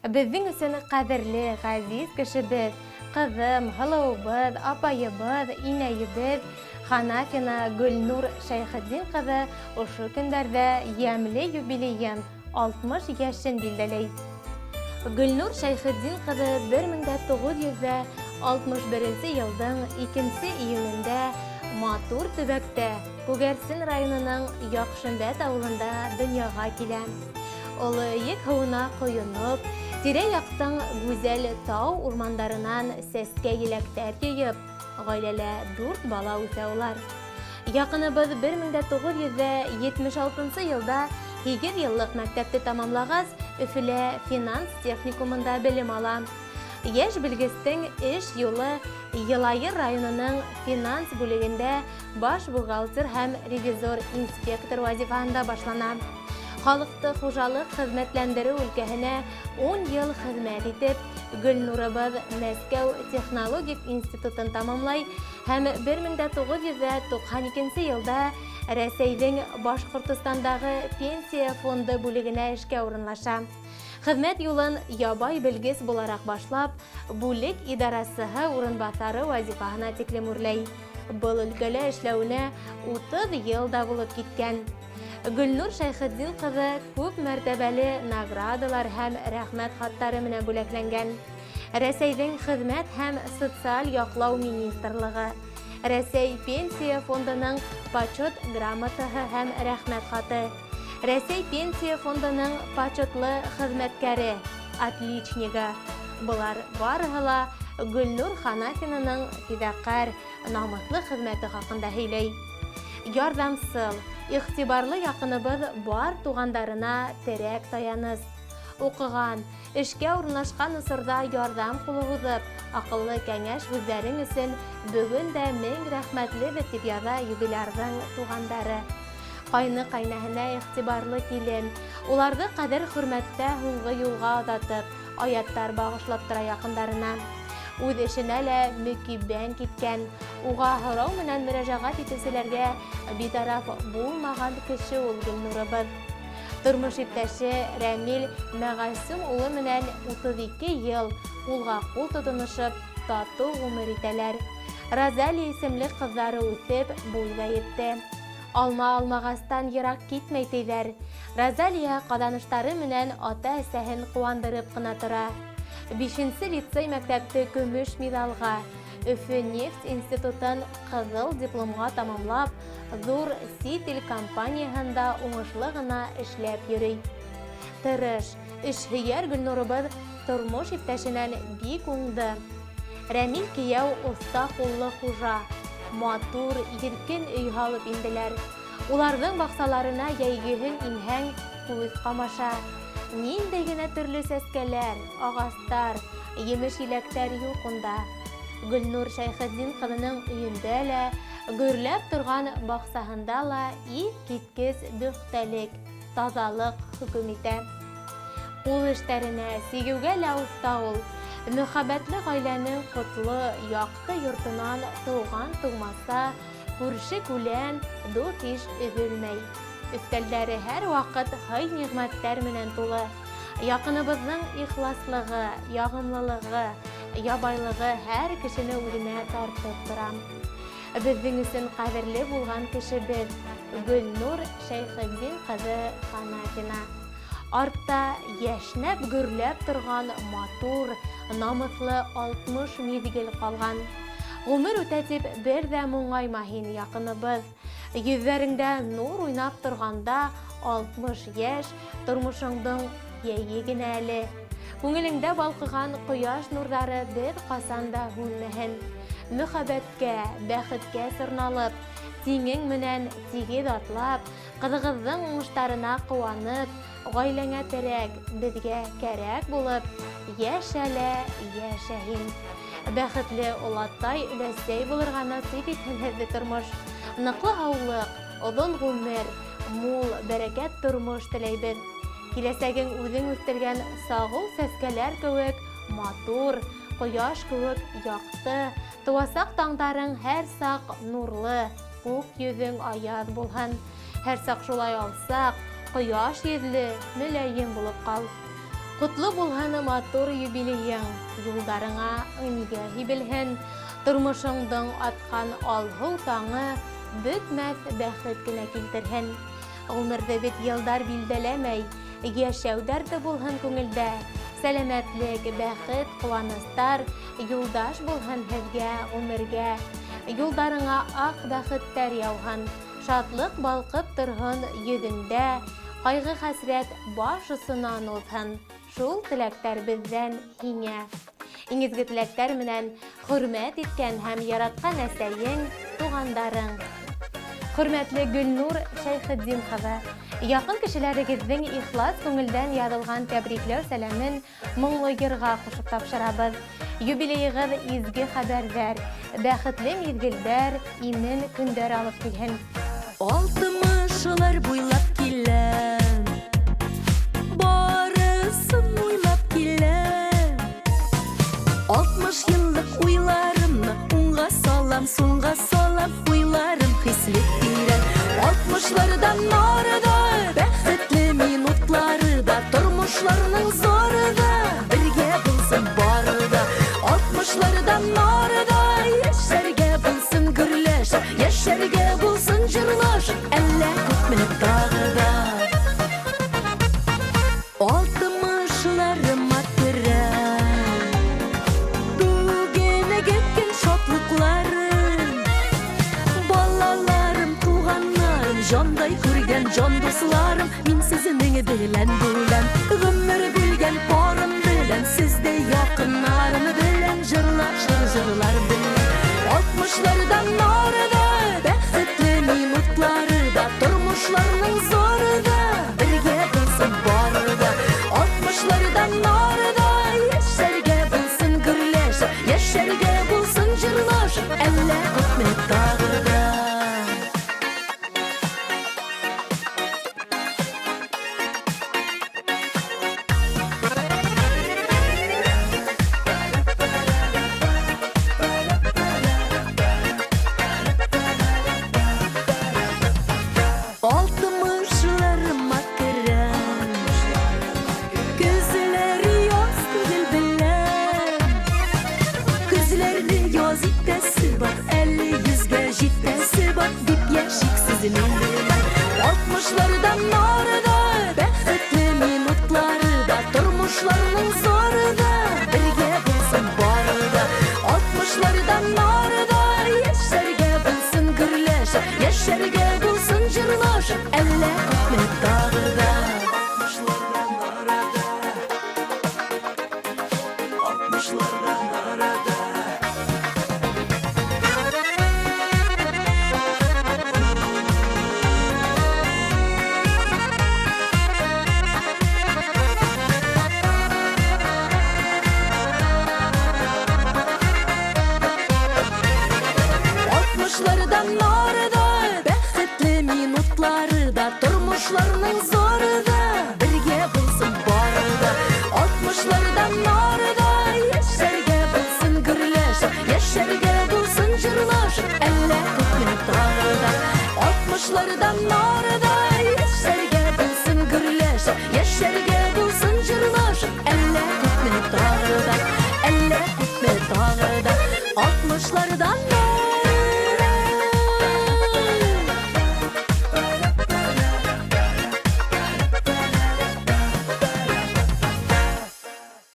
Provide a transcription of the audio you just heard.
Безнең өчен кадерле, газиз кешебез, кызым, һылыубыз, апайыбыз, инәебез Ханафина Гөлнур Шәйхетдин кызы ошо көндәрдә ямьле юбилейын 60 яшен билдәләй. Гөлнур Шәйхетдин кызы 1961 елның 2 июнендә Матур төбәктә, Күгәрсен районының Яхшымбәт авылында дөньяга килә. Олы ек һуына коенып, тирә-яктың гүзәл тау урмандарынан сәскә еләктәр йыеп, гаиләле 4 бала үсә улар. Якыныбыз 1976 елда 8 еллык мәктәпте тамамлагач, Өфелә финанс техникумында белем ала. Яшь белгестең эш юлы Елайыр районының финанс бүлегендә баш бухгалтер һәм ревизор инспектор вазифасында башлана. Халыкты хужалык хезмәтләндерү өлкәһенә 10 ел хезмәт итеп, Гөлнурыбыз Мәскәү технологик институтын тамамлай һәм 1992 елда Рәсәйнең Башкортостандагы пенсия фонды бүлегенә эшкә урынлаша. Хезмәт юлын ябай белгес буларак башлап, бүлек идарасыһы урынбасары вазифаһына тиклем үрләй. Был өлкәлә эшләүенә 30 ел да булып киткән. Гөлнур Шәйхетдин кызы күп мәртәбәле наградалар һәм рәхмәт хаттары менән бүләкләнгән. Рәсәйнең Хезмәт һәм социаль яклау министрлыгы, Рәсәй пенсия фондының почет грамотаһы һәм рәхмәт хаты, Рәсәй пенсия фондының почетлы хезмәткәре, отличнигы. Булар барыһы ла Гөлнур Ханафинаның фидакарь, намыслы хезмәте хакында һөйләй. Ярдәмсыл, игътибарлы якыныбыз бар тугандарына терәк таяныз. Укыган, эшкә урнашкан усырда ярдәм кулы узып, акыллы кәңәш үзләрен өчен бүген дә мең рәхмәтле дип яза юбилярның тугандары. Кайны-кайнәһенә игътибарлы килен, уларны кадер-хөрмәттә һуңгы юлга озатып, аяттар багышлап тора якындарына. Үз эшенә лә мөкиббән киткән, уга һорау менән мөрәҗәгать итүселәргә битараф булмаган кеше ул Гөлнурыбыз. Тормыш иптәше Рәмил Мәгасум улы менән 32 ел кулга-кул тотынышып, тату гомер итәләр. Розалия исемле кызлары үсеп, буйга етте. Алма алмагастан ерак китмәй тиҙәр. Розалия каданыштары менән ата-әсәһен куандырып кына тора. 5-нче лицей мәктәпте көмеш медалга, Өфө нефть институтын кызыл дипломга тамамлап, зур Ситил компанияһында уңышлы гына эшләп йөрөй. Тырыш, эшһөйәр Гөлнурыбыз тормыш иптәшенән бик уңды. Рәмил кияү оста куллы хужа, матур, иркен өй һалып инделәр. Уларның баксаларына йәйгеһен инһәң, күз камаша. Ниндәй генә төрлө сәскәләр, агастар, емеш-иләктәр юк унда. Гөлнур Шәйхетдин кызының өйөндә лә, гөрләп торган баксаһында ла ик киткес бөхтәлек, тазалык хөкем итә. Ул эштәренә сигеүгә лә оста ул. Мөхәббәтле гаиләнең котлы, якты йортынан туган-тугмаса, күрше-күлән, дус-иш өзелмәй. Өстәлдәре һәр вакыт хәй-ниғмәттәр менән тулы. Якыныбызның ихласлыгы, ягымлылыгы, ябайлыгы һәр кешене үзенә тартып тора. Безнең өчен кадерле булган кешебез Гөлнур Шәйхетдин кызы Ханафина. Артта яшьнәп гөрләп торган матур, намыслы 60 мизгел калган. Гомер үтә дип бер дә моңаймаһын якыныбыз. Йөзләрендә нур уйнап торганда 60 яшь тормышыңдың яйе генә әле. Күңелеңдә балкыган кояш нурлары бер касан да һүнмәһен. Мөхәббәткә, бәхеткә сырналып, тиңең менән тигез атлап, кызыгызның уңыштарына куанып, гаиләңә терәк, безгә кәрәк булып, яшәлә, яшәһин. Бәхетле олатай өләсәй булырга насыйп итһен тормыш. Ныклы һаулык, оҙон ғүмер, мул, бәрәкәт тормош теләйбеҙ. Киләсәгең үҙең үҫтергән сағыу сәскәләр кеүек, матур, ҡояш кеүек яҡты, тыуасаҡ таңдарың һәр саҡ нурлы, күк йөҙөң аяҙ булһын. Һәр саҡ шулай алсаҡ, ҡояш йөҙлө, мөләйем булып ҡал. Kutlu bulhan matur юбилейің, юлдарыңа ыңге хибілхін, тұрмышыңдың атқан алғыл таңы, бүтмәс бәхет кіне келтірхін. Ғұмырды бет елдар білділемей, яшәудәрді булһын күңелдә, сәләмәтлек, бәхет, куаныстар, юлдаш булһын һеҙгә, ғүмергә. Юлдарыңа ақ бәхеттәр яуһын, шатлык балҡып торһын йөҙөндә, ҡайғы хәсрәт баш осонан уҙһын. Шул теләктәр беҙҙән һиңә. Иң изге теләктәр менән хөрмәт иткән һәм яратҡан әсәйең, туғандарың. Хөрмәтле Гөлнур Шәйхетдин ҡыҙы, яҡын кешеләрегеҙҙең ихлас күңелдән яҙылған тәбрикләү сәләмен моңло йырға ҡушып тапшырабыҙ. Юбилейығыҙ изге хәбәрҙәр, бәхетле миҙгелдәр, имен көндәр алып килһен. 60-лар буйлап киләм, барысын уйлап киләм. 60 йыллыҡ уйларымны уңға салам, суңға салам, уйларым хислек тирән. 60-лардан арыда, бәхетле минутлары да, тормошларының зоры да, бергә булсын бары да. 60-лардан арыда, яшәргә булсын гөрләшеп, яшәргә булсын җырлашып, әллә күпме тағы да. 60-ларыма керәм, бүгенге көн шатлыкларым, балаларым, туғаннарым, жандай күргән җан дусларым, мин сезнең белән бүләм, гомер бүлгән парым белән, сездә якыннарым белән, җырлашыр җырлар белән. 60-лардан арыда, бәхетле минутлары да, тормышларның зоры да, бергә булсын бары да. 60-лардан арыда, яшәргә булсын гөрләшеп, яшәргә булсын җырлашып, әллә күпме тағы да. Altmışlardan arıda, bәхетле минутлары да, тормышларның зоры да, бергә булсын бары да. 60-лардан арыда, яшәргә булсын гөрләшеп, яшәргә булсын җырлашып, әллә күпме тағы да. 60-лардан арыда, 60-лардан арыда. Altmışlardan arıda, bәхетле минутлары да, тормышларның зоры да, бергә булсын бары да. 60-лардан арыда, яшәргә булсын гөрләшеп, яшәргә булсын җырлашып, әллә күпме тағы да. 60-лардан арыда, яшәргә булсын гөрләшеп, яшәргә булсын җырлашып, әллә күпме тағы да, әллә күпме тағы да. 60-лардан